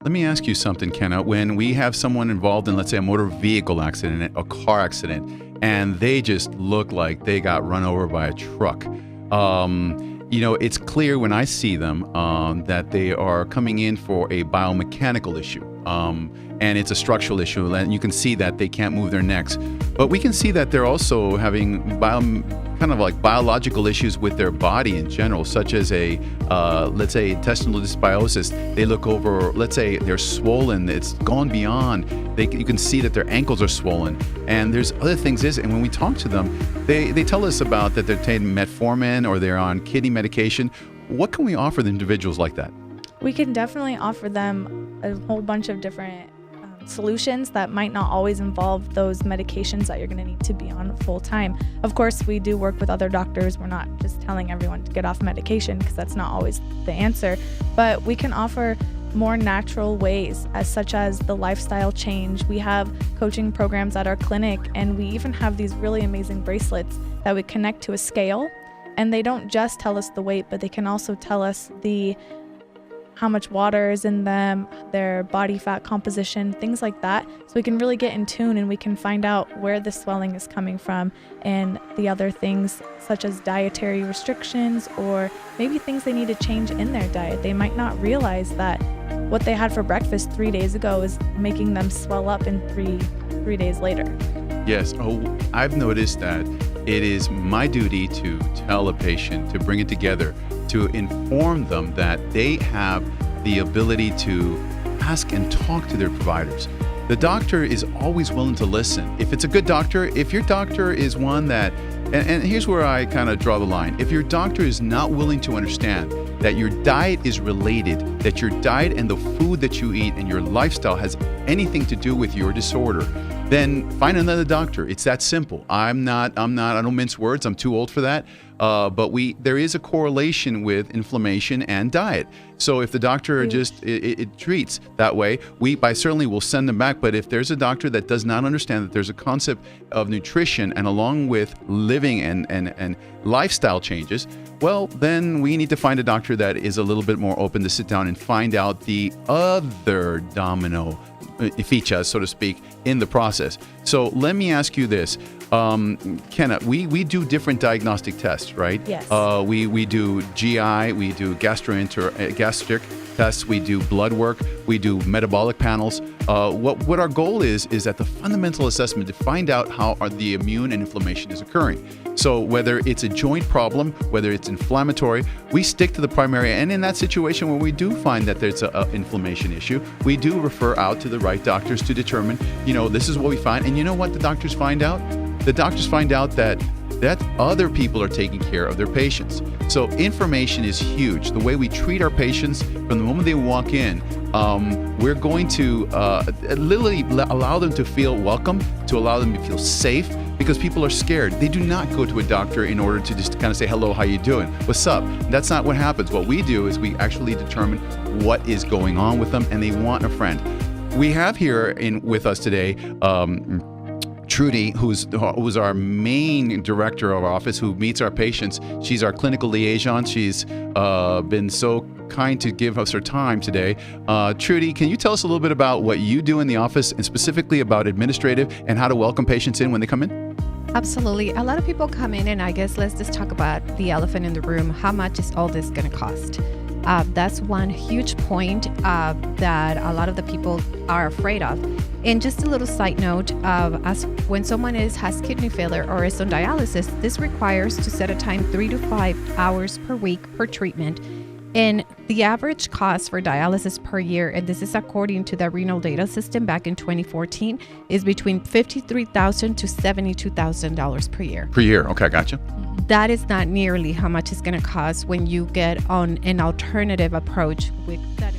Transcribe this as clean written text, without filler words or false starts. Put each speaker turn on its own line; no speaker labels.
Let me ask you something, Kenna. When we have someone involved in, let's say, a motor vehicle accident, a car accident, and they just look like they got run over by a truck, it's clear when I see them that they are coming in for a biomechanical issue. And it's a structural issue, and you can see that they can't move their necks. But we can see that they're also having biological issues with their body in general, such as let's say, intestinal dysbiosis. They look over, let's say they're swollen, it's gone beyond. You can see that their ankles are swollen. And there's other things, and when we talk to them, they tell us about that they're taking metformin or they're on kidney medication. What can we offer the individuals like that?
We can definitely offer them a whole bunch of different solutions that might not always involve those medications that you're going to need to be on full time. Of course, we do work with other doctors. We're not just telling everyone to get off medication because that's not always the answer. But we can offer more natural ways, such as the lifestyle change. We have coaching programs at our clinic, and we even have these really amazing bracelets that we connect to a scale. And they don't just tell us the weight, but they can also tell us how much water is in them, their body fat composition, things like that. So we can really get in tune, and we can find out where the swelling is coming from and the other things such as dietary restrictions or maybe things they need to change in their diet. They might not realize that what they had for breakfast 3 days ago is making them swell up in three days later.
Yes. I've noticed that it is my duty to tell a patient, to bring it together, to inform them that they have the ability to ask and talk to their providers. The doctor is always willing to listen. If it's a good doctor, if your doctor is one that, and here's where I kind of draw the line. If your doctor is not willing to understand that your diet is related, that your diet and the food that you eat and your lifestyle has anything to do with your disorder, then find another doctor. It's that simple. I don't mince words. I'm too old for that. But there is a correlation with inflammation and diet. So if the doctor it treats that way, I certainly will send them back. But if there's a doctor that does not understand that there's a concept of nutrition and along with living and lifestyle changes, well, then we need to find a doctor that is a little bit more open to sit down and find out the other domino features, so to speak, in the process. So let me ask you this. Kenna, we do different diagnostic tests, right?
Yes.
We do GI, we do gastric tests, we do blood work, we do metabolic panels. What our goal is that the fundamental assessment to find out how the immune and inflammation is occurring. So whether it's a joint problem, whether it's inflammatory, we stick to the primary. And in that situation where we do find that there's an inflammation issue, we do refer out to the right doctors to determine, this is what we find. And you know what the doctors find out? The doctors find out that other people are taking care of their patients. So information is huge. The way we treat our patients from the moment they walk in, we're going to literally allow them to feel welcome, to allow them to feel safe, because people are scared. They do not go to a doctor in order to just kind of say, hello, how you doing? What's up? That's not what happens. What we do is we actually determine what is going on with them, and they want a friend. We have here with us today Trudy, who's our main director of our office, who meets our patients. She's our clinical liaison. She's been so kind to give us her time today. Trudy, can you tell us a little bit about what you do in the office, and specifically about administrative and how to welcome patients in when they come in?
Absolutely. A lot of people come in, and I guess let's just talk about the elephant in the room. How much is all this going to cost? That's one huge point that a lot of the people are afraid of. And just a little side note, when someone has kidney failure or is on dialysis, this requires to set aside 3 to 5 hours per week per treatment. And the average cost for dialysis per year, and this is according to the renal data system back in 2014, is between $53,000 to $72,000 per year.
Per year. Okay, gotcha.
That is not nearly how much it's going to cost when you get on an alternative approach with that.